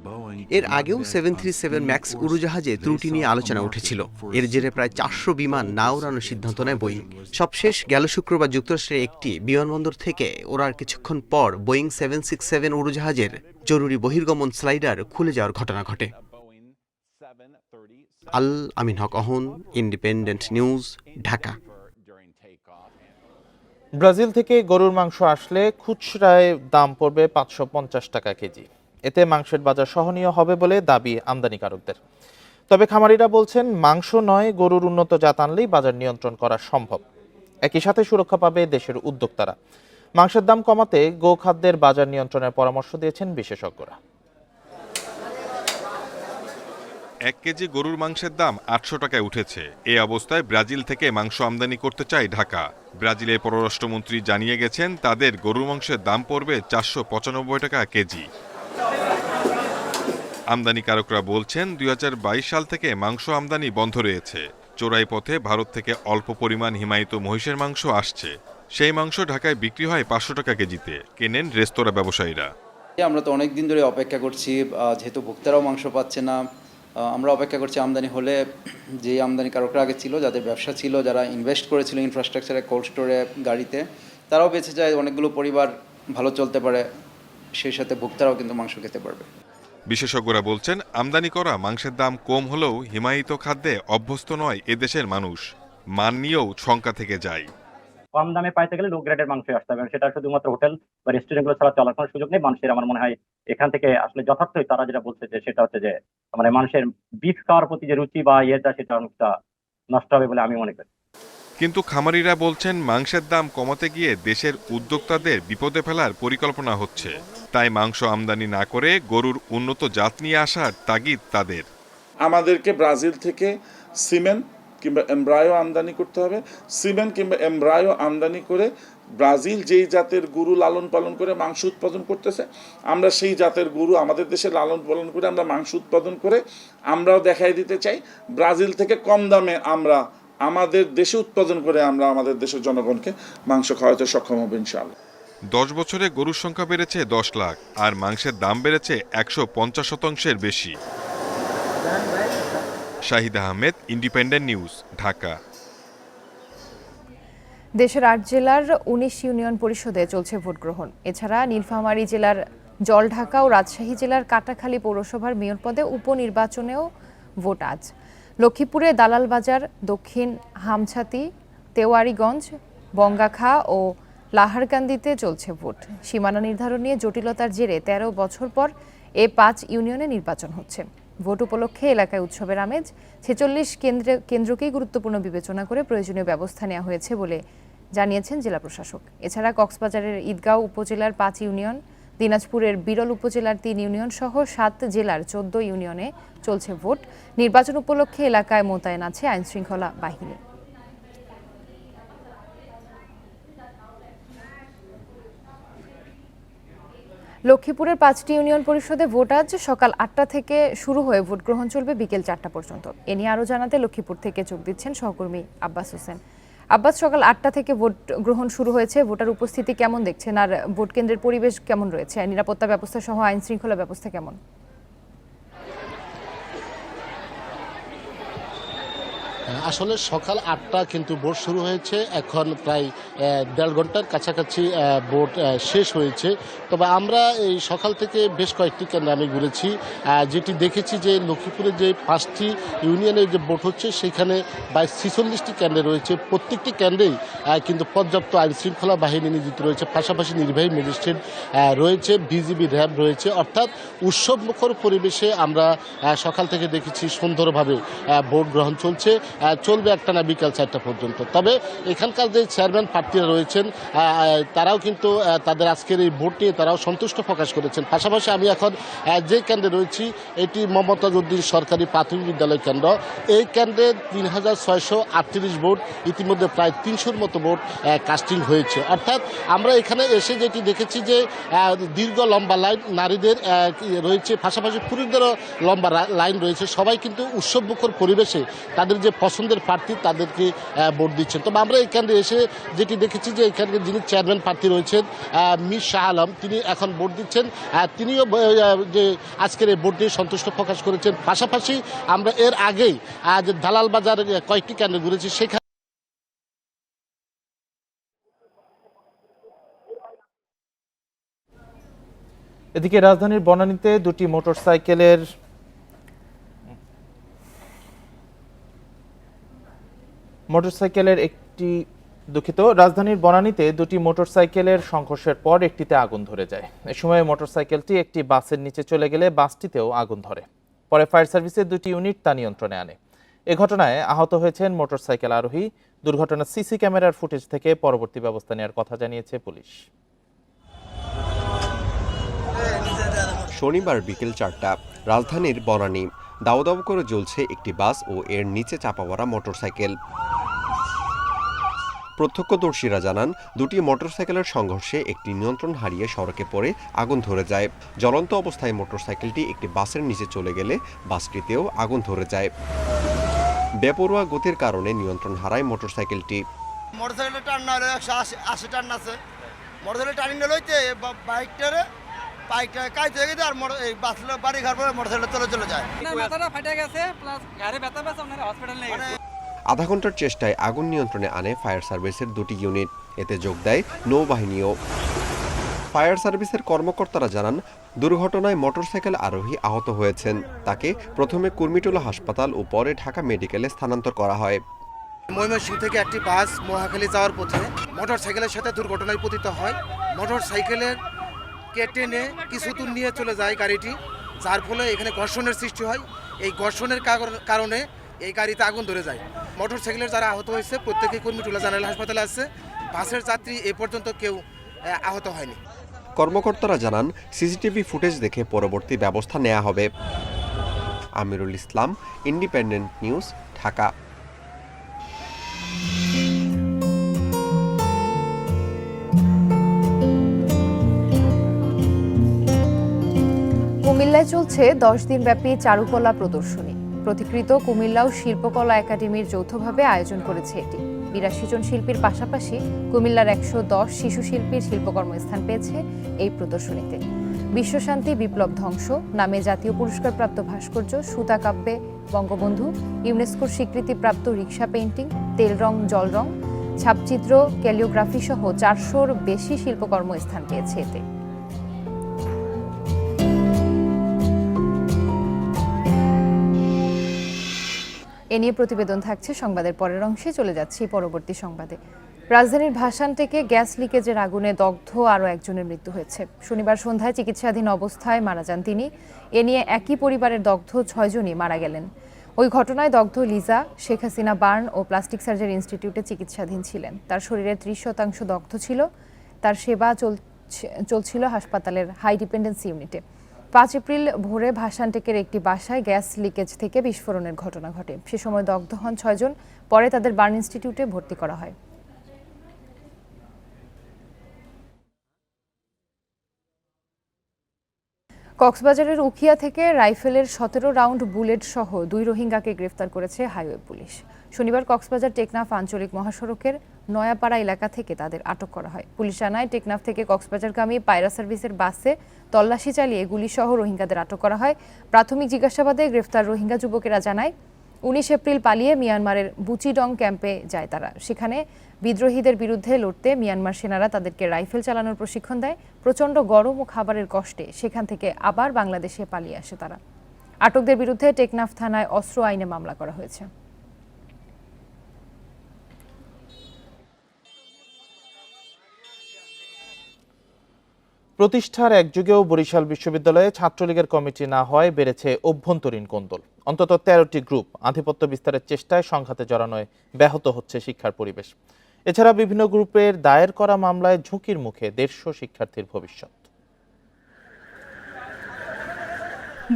এর আগেও 737 ম্যাক্স উড়োজাহাজে ত্রুটি নিয়ে আলোচনা উঠেছিল। এর জেরে প্রায় 400 বিমান না ওড়ানোর সিদ্ধান্ত নেয় বোয়িং। সবশেষ গেল শুক্রবার যুক্তরাষ্ট্রের একটি বিমানবন্দর থেকে ওড়ার কিছুক্ষণ পর বোয়িং 767 উড়োজাহাজের জরুরি বহির্গমন স্লাইডার খুলে যাওয়ার ঘটনা ঘটে। আল আমিন হক অহন, ইন্ডিপেন্ডেন্ট নিউজ, ঢাকা। ব্রাজিল থেকে গরুর মাংস আসলে খুচরায় দাম পড়বে 550 টাকা কেজি। এতে মাংসের বাজার সহনীয় হবে বলে দাবি আমদানিকারকদের। তবে খামারিরা বলছেন, মাংস নয়, গরুর উন্নত জাত আনলেই বাজার নিয়ন্ত্রণ করা সম্ভব। একই সাথে সুরক্ষা পাবে দেশের উদ্যোক্তারা। মাংসের দাম কমাতে গোখাদ্যের বাজার নিয়ন্ত্রণের পরামর্শ দিয়েছেন বিশেষজ্ঞরা। 1 কেজি গরুর মাংসের দাম 800 টাকায় উঠেছে। এই অবস্থায় ব্রাজিল থেকে মাংস আমদানি করতে চায় ঢাকা। ব্রাজিলের পররাষ্ট্রমন্ত্রী জানিয়ে গেছেন, তাদের গরুর মাংসের দাম পড়বে 495 টাকা কেজি। আমদানিকারকরা বলছেন, 2022 সাল থেকে মাংস আমদানি বন্ধ রয়েছে। চোরাই পথে ভারত থেকে অল্প পরিমাণ হিমায়িত মহিষের মাংস আসছে। সেই মাংস ঢাকায় বিক্রি হয় 500 টাকা কেজিতে, কেনেন রেস্তোরাঁ ব্যবসায়ীরা। আমরা তো অনেক দিন ধরে অপেক্ষা করছি, যেহেতু ভোক্তারাও মাংস পাচ্ছে না, আমরা অপেক্ষা করছি আমদানি হলে। যে আমদানিকারকরা আগে ছিল, যাদের ব্যবসা ছিল, যারা ইনভেস্ট করেছিল ইনফ্রাস্ট্রাকচারে, কোল্ড স্টোরে, গাড়িতে, তারাও বেঁচে যায়, অনেকগুলো পরিবার ভালো চলতে পারে, সেই সাথে ভোক্তারাও কিন্তু মাংস খেতে পারবে। বিশেষজ্ঞরা বলছেন, আমদানি করা মাংসের দাম কম হলেও হিমায়িত খাদ্যে অভ্যস্ত নয় এদেশের মানুষ। মান নিয়েও শঙ্কা থেকে যায়। কম দামে পাইতে গেলে লো গ্রেডের মাংস আসতে হবে, সেটা শুধুমাত্র হোটেল বা রেস্টুরেন্টগুলো ছাড়া চলার কোনো সুযোগ নেই। মানুষের, আমার মনে হয় এখান থেকে আসলে যথার্থই তারা যেটা বলছে, যে সেটা হচ্ছে যে মানে মানুষের বিফ খাওয়ার প্রতি যে রুচি বা ইয়েটা, সেটা অনেকটা নষ্ট হবে বলে আমি মনে করি। কিন্তু খামারিরা বলছেন, মাংসের দাম কমাতে গিয়ে দেশের উদ্যোক্তাদের বিপদে ফেলার পরিকল্পনা হচ্ছে। তাই মাংস আমদানি না করে গরুর উন্নত জাত নিয়ে আসার তাগিদ তাদের। আমাদেরকে ব্রাজিল থেকে সিমেন কিংবা এমব্রায়ো আমদানি করতে হবে। সিমেন কিংবা এমব্রায়ো আমদানি করে ব্রাজিল যেই জাতের গরু লালন পালন করে মাংস উৎপাদন করতেছে, আমরা সেই জাতের গরু আমাদের দেশে লালন পালন করে আমরা মাংস উৎপাদন করে আমরাও দেখাই দিতে চাই, ব্রাজিল থেকে কম দামে আমরা আমাদের দেশে উৎপাদন করে আমরা আমাদের দেশের জনগণকে মাংস খাওয়াতে সক্ষম হব ইনশাআল্লাহ। 10 বছরে গরুর সংখ্যা বেড়েছে 10 লাখ, আর মাংসের দাম বেড়েছে 150% বেশি। Shahid Ahmed, independent news, Dhaka. দেশের 8 জেলার 19 ইউনিয়ন পরিষদে চলছে ভোট গ্রহণ। এছাড়া নীলফামারী জেলার জলঢাকা ও রাজশাহী জেলার কাটাখালী পৌরসভার মেয়র পদে উপনির্বাচনেও ভোট আজ। লক্ষ্মীপুরে দালালবাজার, দক্ষিণ হামছাতি, তেওয়ারীগঞ্জ, বঙ্গাখা ও লাহারকান্দিতে চলছে ভোট। সীমানা নির্ধারণ নিয়ে জটিলতার জেরে 13 বছর পর 5 ইউনিয়নে নির্বাচন হচ্ছে। ভোট উপলক্ষে এলাকায় উৎসবের আমেজ। 46 কেন্দ্রকেই গুরুত্বপূর্ণ বিবেচনা করে প্রয়োজনীয় ব্যবস্থা নেওয়া হয়েছে বলে জানিয়েছেন জেলা প্রশাসক। এছাড়া কক্সবাজারের ঈদগাঁও উপজেলার 5 ইউনিয়ন, দিনাজপুরের বিরল উপজেলার 3 ইউনিয়ন সহ 7 জেলার 14 ইউনিয়নে চলছে ভোট। নির্বাচন উপলক্ষে এলাকায় মোতায়েন আছে আইনশৃঙ্খলা বাহিনী। লক্ষ্মীপুরের 5টি ইউনিয়ন পরিষদে ভোট আজ সকাল 8টা থেকে শুরু হয়ে ভোট গ্রহণ চলবে বিকেল 4টা পর্যন্ত। এ নিয়ে আরও জানাতে লক্ষ্মীপুর থেকে যোগ দিচ্ছেন সহকর্মী আব্বাস হোসেন। আব্বাস, সকাল 8টা থেকে ভোট গ্রহণ শুরু হয়েছে, ভোটার উপস্থিতি কেমন দেখছেন, আর ভোট কেন্দ্রের পরিবেশ কেমন রয়েছে, নিরাপত্তা ব্যবস্থা সহ আইন শৃঙ্খলা ব্যবস্থা কেমন? আসলে সকাল 8টা কিন্তু ভোট শুরু হয়েছে, এখন প্রায় 1.5 ঘন্টার কাছাকাছি ভোট শেষ হয়েছে। তবে আমরা এই সকাল থেকে বেশ কয়েকটি কেন্দ্রে আমি ঘুরেছি, যেটি দেখেছি যে লক্ষ্মীপুরের যে 5টি ইউনিয়নের যে ভোট হচ্ছে সেখানে 46টি কেন্দ্রে রয়েছে। প্রত্যেকটি কেন্দ্রেই কিন্তু পর্যাপ্ত আইনশৃঙ্খলা বাহিনী নিয়োজিত রয়েছে, পাশাপাশি নির্বাহী ম্যাজিস্ট্রেট রয়েছে, বিজিবি, র্যাব রয়েছে। অর্থাৎ উৎসবমুখর পরিবেশে আমরা সকাল থেকে দেখেছি সুন্দরভাবে ভোট গ্রহণ চলছে, চলবে একটানা বিকাল 4টা পর্যন্ত। তবে এখানকার যে চেয়ারম্যান প্রার্থীরা রয়েছেন তারাও কিন্তু তাদের আজকের এই ভোট নিয়ে তারাও সন্তুষ্ট প্রকাশ করেছেন। পাশাপাশি আমি এখন যে কেন্দ্রে রয়েছি এটি মমতাজ উদ্দিন সরকারি প্রাথমিক বিদ্যালয় কেন্দ্র। এই কেন্দ্রে 3638 ভোট, ইতিমধ্যে প্রায় 300-র মতো ভোট কাস্টিং হয়েছে। অর্থাৎ আমরা এখানে এসে যেটি দেখেছি যে দীর্ঘ লম্বা লাইন নারীদের রয়েছে, পাশাপাশি পুরুষদেরও লম্বা লাইন রয়েছে। সবাই কিন্তু উৎসবমুখর পরিবেশে তাদের যে পছন্দের প্রার্থী তাদেরকে ভোট দিচ্ছেন। তবে আমরা এখানে এসে যেটি দেখেছি যে এখানে যিনি চেয়ারম্যান প্রার্থী রয়েছেন মির শাহ আলম, তিনি এখন ভোট দিচ্ছেন। তিনিও যে আজকের এই ভোট নিয়ে সন্তুষ্ট প্রকাশ করেছেন। পাশাপাশি আমরা এর আগেই দালাল বাজার কয়েকটি কেন্দ্রে ঘুরেছি, সেখানে এদিকে রাজধানীর বনানীতে 2টি মোটরসাইকেলের রাজধানীর বনানীতে দুটি মোটরসাইকেলের সংঘর্ষের পর একটিতে আগুন ধরে যায়। এ সময় মোটরসাইকেলটি একটি বাসের নিচে চলে গেলে বাসটিতেও আগুন ধরে। পরে ফায়ার সার্ভিসের দুটি ইউনিট তা নিয়ন্ত্রণে আনে। এ ঘটনায় আহত হয়েছেন মোটরসাইকেল আরোহী। দুর্ঘটনার সিসি ক্যামেরার ফুটেজ থেকে পরবর্তী ব্যবস্থা নেওয়ার কথা জানিয়েছে পুলিশ। শনিবার বিকেল 4টা রাজধানীর বনানী। দাউ দাউ করে জ্বলছে একটি বাস ও এর নিচে চাপা পড়া মোটরসাইকেল। প্রত্যক্ষদর্শীরা জানান, দুটি মোটরসাইকেলের সংঘর্ষে একটি নিয়ন্ত্রণ হারিয়ে সড়কে পড়ে আগুন ধরে যায়। জ্বলন্ত অবস্থায় মোটরসাইকেলটি একটি বাসের নিচে চলে গেলে বাসটিতেও আগুন ধরে যায়। বেপরোয়া গতির কারণে নিয়ন্ত্রণ হারায় মোটরসাইকেলটি। মোটরসাইকেলের টান না হলে 180 টান আছে, মোটরসাইকেল টানি নিয়ে লইতে বাইকটা কাইতে গেছে আর এই বাসগুলো বাড়ি ঘর পরে মোটরসাইকেল চলে যায়। মাথাটা ফাটে গেছে, প্লাস গাড়ি ব্যথা পেয়েছে, আপনারা হসপিটাল নিয়ে গেছে। আধা ঘন্টার চেষ্টায় আগুন নিয়ন্ত্রণে আনে ফায়ার সার্ভিসের দুটি ইউনিট। এতে যোগ দেয় নৌবাহিনীও। ফায়ার সার্ভিসের কর্মকর্তারা জানান, দুর্ঘটনায় মোটরসাইকেল আরোহী আহত হয়েছেন। তাকে প্রথমে কুর্মিটোলা হাসপাতাল ও পরে ঢাকা মেডিকেলে স্থানান্তর করা হয়। ময়মনসিংহ থেকে একটি বাস মহাখালী যাওয়ার পথে মোটরসাইকেলের সাথে দুর্ঘটনায় পতিত হয়। মোটরসাইকেলের টেনে কিছু দূর নিয়ে চলে যায় গাড়িটি, যার ফলে এখানে ঘর্ষণের সৃষ্টি হয়। এই ঘর্ষণের কারণে এই গাড়িতে আগুন ধরে যায়। মোটরসাইকেলের যারা আহত হয়েছে প্রত্যেকেই কুর্মিটোলা জেনারেল হাসপাতালে আছে। বাসের যাত্রী এ পর্যন্ত কেউ আহত হয়নি। কর্মকর্তারা জানান, সিসিটিভি ফুটেজ দেখে পরবর্তী ব্যবস্থা নেওয়া হবে। Amirul Islam, independent news, Dhaka. কুমিল্লায় চলছে 10 দিনব্যাপী চারুকলা প্রদর্শনী। প্রতিকৃত কুমিল্লা ও শিল্পকলা একাডেমির যৌথভাবে আয়োজন করেছে এটি। 82 জন শিল্পীর পাশাপাশি কুমিল্লার 110 শিশু শিল্পীর শিল্পকর্ম স্থান পেয়েছে এই প্রদর্শনীতে। বিশ্বশান্তি বিপ্লব ধ্বংস নামে জাতীয় পুরস্কারপ্রাপ্ত ভাস্কর্য, সুতা কাব্যে বঙ্গবন্ধু, ইউনেস্কোর স্বীকৃতিপ্রাপ্ত রিক্সা পেইন্টিং, তেল রং, জল রং, ছাপচিত্র, ক্যালিওগ্রাফি সহ 400-র বেশি শিল্পকর্ম স্থান পেয়েছে এতে। এ নিয়ে প্রতিবেদন থাকছে সংবাদের পরের অংশে। চলে যাচ্ছি পরবর্তী সংবাদে। রাজধানীর ভাসান থেকে গ্যাস লিকেজের আগুনে দগ্ধ আরও একজনের মৃত্যু হয়েছে। শনিবার সন্ধ্যায় চিকিৎসাধীন অবস্থায় মারা যান তিনি। এ নিয়ে একই পরিবারের দগ্ধ 6 জনই মারা গেলেন। ওই ঘটনায় দগ্ধ লিজা শেখ হাসিনা বার্ন ও প্লাস্টিক সার্জারি ইনস্টিটিউটে চিকিৎসাধীন ছিলেন। তার শরীরের 30% দগ্ধ ছিল। তার সেবা চলছিল হাসপাতালের হাই ডিপেন্ডেন্সি ইউনিটে। 5 এপ্রিল ভোরে ভাসানটেকের একটি বাসায় গ্যাস লিকেজ থেকে বিস্ফোরণের ঘটনা ঘটে। সে সময় দগ্ধ হন 6 জন। পরে তাদের বার্ন ইনস্টিটিউটে ভর্তি করা হয়। কক্সবাজারের উখিয়া থেকে রাইফেলের 17 রাউন্ড বুলেট সহ 2 রোহিঙ্গাকে গ্রেফতার করেছে হাইওয়ে পুলিশ। শনিবার কক্সবাজার টেকনাফ আঞ্চলিক মহাসড়কের নয়াপাড়া এলাকা থেকে তাদের আটক করা হয়। পুলিশ জানায়, টেকনাফ থেকে কক্সবাজারগামী পায়রা সার্ভিসের বাসে তল্লাশি চালিয়ে গুলিসহ রোহিঙ্গাদের আটক করা হয়। প্রাথমিক জিজ্ঞাসাবাদে গ্রেফতার রোহিঙ্গা যুবকেরা জানায়, 19 এপ্রিল পালিয়ে মিয়ানমারের বুচিডং ক্যাম্পে যায় তারা। সেখানে বিদ্রোহীদের বিরুদ্ধে লড়তে মিয়ানমার সেনারা তাদেরকে রাইফেল চালানোর প্রশিক্ষণ দেয়। প্রচণ্ড গরম ও খাবারের কষ্টে সেখান থেকে আবার বাংলাদেশে পালিয়ে আসে তারা। আটকদের বিরুদ্ধে টেকনাফ থানায় অস্ত্র আইনে মামলা করা হয়েছে। প্রতিষ্ঠার একযুগেও বরিশাল বিশ্ববিদ্যালয়ে ছাত্রলীগের কমিটি না হয় বেড়েছে অভ্যন্তরীণ কোন্দল। অন্তত 13টি গ্রুপ আধিপত্য বিস্তারের চেষ্টায় সংঘাতে জড়ানোয় ব্যাহত হচ্ছে শিক্ষার পরিবেশ। এছাড়া বিভিন্ন গ্রুপের দায়ের করা মামলায় ঝুঁকির মুখে 150 শিক্ষার্থীর ভবিষ্যৎ।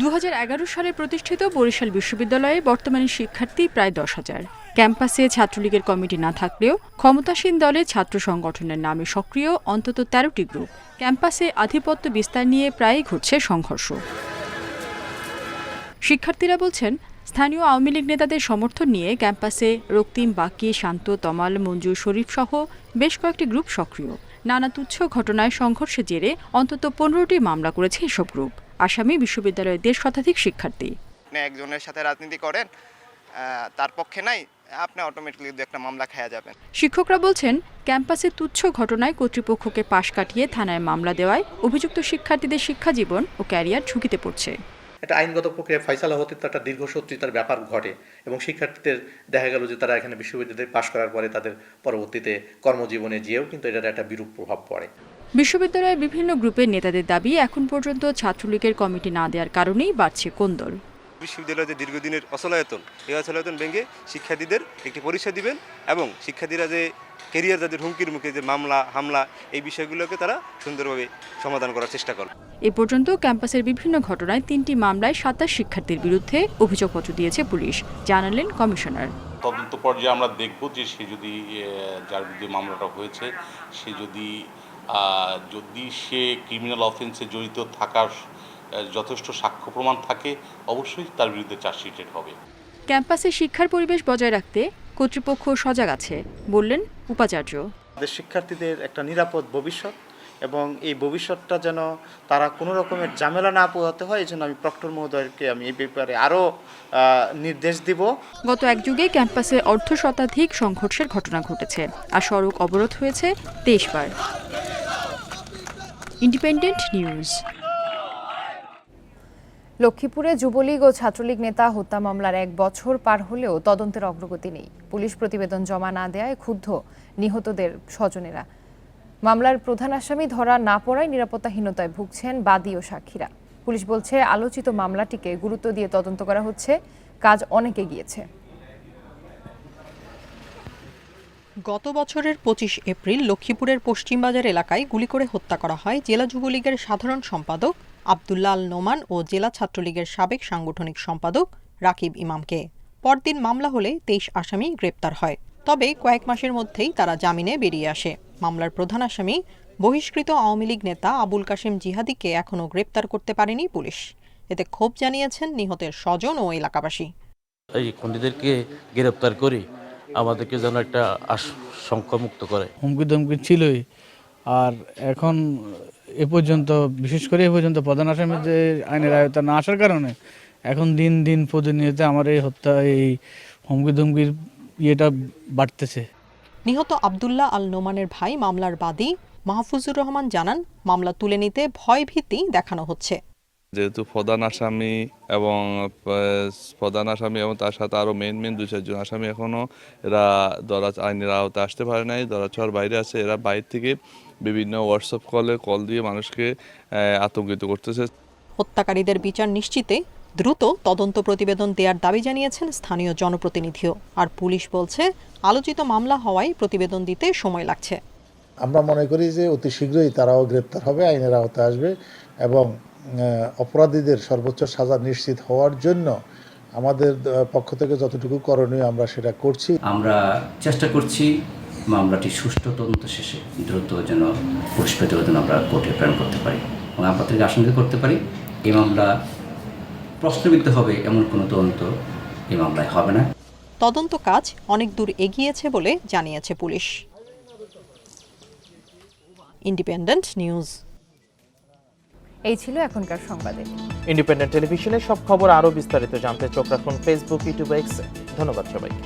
2011 সালে প্রতিষ্ঠিত বরিশাল বিশ্ববিদ্যালয়ে বর্তমানে শিক্ষার্থী প্রায় 10,000। ক্যাম্পাসে ছাত্রলীগের কমিটি না থাকলেও ক্ষমতাসীন দলে ছাত্র সংগঠনের নামে সক্রিয় অন্তত 13টি গ্রুপ। ক্যাম্পাসে আধিপত্য বিস্তার নিয়ে প্রায়ই ঘটছে সংঘর্ষ। শিক্ষার্থীরা বলছেন, স্থানীয় আওয়ামী লীগ নেতাদের সমর্থন নিয়ে ক্যাম্পাসে রক্তিম, বাকি, শান্ত, তমাল, মঞ্জু, শরীফ সহ বেশ কয়েকটি গ্রুপ সক্রিয়। নানা তুচ্ছ ঘটনায় সংঘর্ষের জেরে অন্তত 15টি মামলা করেছে এসব গ্রুপ। আসামি বিশ্ববিদ্যালয়ের 1.5 শতাধিক শিক্ষার্থী। একজনের সাথে রাজনীতি করেন, তার পক্ষে নাই, আপনি অটোমেটিক্যালি একটা মামলা খাওয়া যাবেন। শিক্ষকরা বলছেন, ক্যাম্পাসে তুচ্ছ ঘটনায় কর্তৃপক্ষকে পাশ কাটিয়ে থানায় মামলা দেওয়ায় অভিযুক্ত শিক্ষার্থীদের শিক্ষাজীবন ও ক্যারিয়ার ঝুঁকিতে পড়ছে। একটা আইনগত প্রক্রিয়ায় ফয়সালা হতে তো একটা দীর্ঘসূত্রিতার ব্যাপার ঘটে এবং শিক্ষার্থীদের দেখা গেল যে তারা এখানে বিশ্ববিদ্যালয়ে পাশ করার পরে তাদের পরবর্তীতে কর্মজীবনে যেয়েও কিন্তু এটার একটা বিরূপ প্রভাব পড়ে। বিশ্ববিদ্যালয়ের বিভিন্ন গ্রুপের নেতাদের দাবি এখন পর্যন্ত ছাত্রলীগের কমিটি না দেওয়ার কারণেই বাড়ছে কোন্দল। বিশ্ববিদ্যালয়ের যে দীর্ঘদিনের অচলায়তন, এই অচলায়তন ভেঙে শিক্ষার্থীদের একটি পরিচয় দিবেন এবং শিক্ষার্থীরা যে কেরিয়ার যাদের হুমকির মুখে যে মামলা হামলা এই বিষয়গুলোকে তারা সুন্দরভাবে সমাধান করার চেষ্টা করবে। এ পর্যন্ত ক্যাম্পাসের বিভিন্ন ঘটনায় 3টি মামলায় 27 শিক্ষার্থীর বিরুদ্ধে অভিযোগপত্র দিয়েছে পুলিশ, জানালেন কমিশনার। তদন্ত পর্যায়ে আমরা দেখব যে সে যদি যার বিরুদ্ধে মামলাটা হয়েছে সে যদি সে ক্রিমিনাল অফেন্সে জড়িত থাকার যথেষ্ট সাক্ষ্য প্রমাণ থাকে অবশ্যই তার বিরুদ্ধে চার্জশিটেড হবে। ক্যাম্পাসে শিক্ষার পরিবেশ বজায় রাখতে কর্তৃপক্ষ সজাগ আছে বললেন উপাচার্য। আমাদের শিক্ষার্থীদের একটা নিরাপদ ভবিষ্যৎ এবং এই ভবিষ্যৎটা যেন তারা কোনো রকমের ঝামেলা না পোহাতে হয়, এই জন্য আমি প্রক্টর মহোদয়কে আমি এই ব্যাপারে আরও নির্দেশ দিব। গত এক যুগে ক্যাম্পাসে অর্ধশতাধিক সংঘর্ষের ঘটনা ঘটেছে আর সড়ক অবরোধ হয়েছে 23 বার। Independent news. লক্ষ্মীপুরে যুবলীগ ও ছাত্রলীগ নেতা হত্যা মামলার 1 বছর পার হলেও তদন্তের অগ্রগতি নেই। পুলিশ প্রতিবেদন জমা না দেওয়ায় ক্ষুব্ধ নিহতদের স্বজনেরা। মামলার প্রধান আসামি ধরা না পড়ায় নিরাপত্তাহীনতায় ভুগছেন বাদী ও সাক্ষীরা। পুলিশ বলছে আলোচিত মামলাটিকে গুরুত্ব দিয়ে তদন্ত করা হচ্ছে, কাজ অনেক এগিয়েছে। গত বছরের 25 এপ্রিল লক্ষ্মীপুরের পশ্চিমবাজার এলাকায় গুলি করে হত্যা করা হয় জেলা যুবলীগের সাধারণ সম্পাদক আব্দুল্লাহ আল নোমান ও জেলা ছাত্রলীগের সাবেক সাংগঠনিক সম্পাদক রাকিব ইমামকে। পরদিন মামলা হলে 23 আসামি গ্রেপ্তার হয়, তবে কয়েক মাসের মধ্যেই তারা জামিনে বেরিয়ে আসে। মামলার প্রধান আসামি বহিষ্কৃত আওয়ামী লীগ নেতা আবুল কাশেম জিহাদিকে এখনও গ্রেপ্তার করতে পারেনি পুলিশ। এতে ক্ষোভ জানিয়েছেন নিহতের স্বজন ও এলাকাবাসী। এই খুনিদেরকে গ্রেপ্তার করি আমাদেরকে যেন একটা শঙ্কামুক্ত করে। হুমকি ধমকি ছিলই, আর এখন এ পর্যন্ত বিশেষ করে এ পর্যন্ত প্রধান আসামির যে আইনের আয়ত্তা না আসার কারণে এখন দিন দিন প্রতিনিয়ত আমার এই হত্যা এই হুমকি ধমকির ইয়েটা বাড়তেছে। নিহত আব্দুল্লাহ আল নোমানের ভাই মামলার বাদী মাহফুজুর রহমান জানান, মামলা তুলে নিতে ভয় ভীতি দেখানো হচ্ছে। যেহেতু প্রধান আসামি এবং তার সাথে আরো মেন 2-4 জন আসামি এখনো এরা আইনের আওতায় আসতে পারে নাই, ধরাছোঁয়ার বাইরে আছে। এরা বাইরে থেকে বিভিন্ন হোয়াটসঅ্যাপ কল দিয়ে মানুষকে আতঙ্কিত করতেছে। হত্যাকারীদের বিচার নিশ্চিতে দ্রুত তদন্ত প্রতিবেদন দেওয়ার দাবি জানিয়েছেন স্থানীয় জনপ্রতিনিধিও। আর পুলিশ বলছে আলোচিত মামলা হওয়ায় প্রতিবেদন দিতে সময় লাগছে। আমরা মনে করি যে অতি শীঘ্রই তারাও গ্রেপ্তার হবে, আইনের আওতায় আসবে এবং অপরাধীদের সর্বোচ্চ সাজা নিশ্চিত হওয়ার জন্য আমাদের পক্ষ থেকে যতটুকু করণীয় আমরা সেটা করছি। আমরা চেষ্টা করছি মামলাটি সুষ্ঠু তদন্ত শেষে দ্রুত যেন পুলিশ প্রতিবেদন আমরা কোর্টে প্রেরণ করতে পারি এবং আমরা থেকে আশঙ্কা করতে পারি এই মামলা প্রশ্নবিদ্ধ হবে এমন কোনো তদন্ত এই মামলায় হবে না। তদন্ত কাজ অনেক দূর এগিয়েছে বলে জানিয়েছে পুলিশ। Independent news. এই ছিল এখনকার সংবাদে। ইন্ডিপেন্ডেন্ট টেলিভিশনের সব খবর আরও বিস্তারিত জানতে চোখ রাখুন ফেসবুক, ইউটিউব, এক্সে। ধন্যবাদ সবাইকে।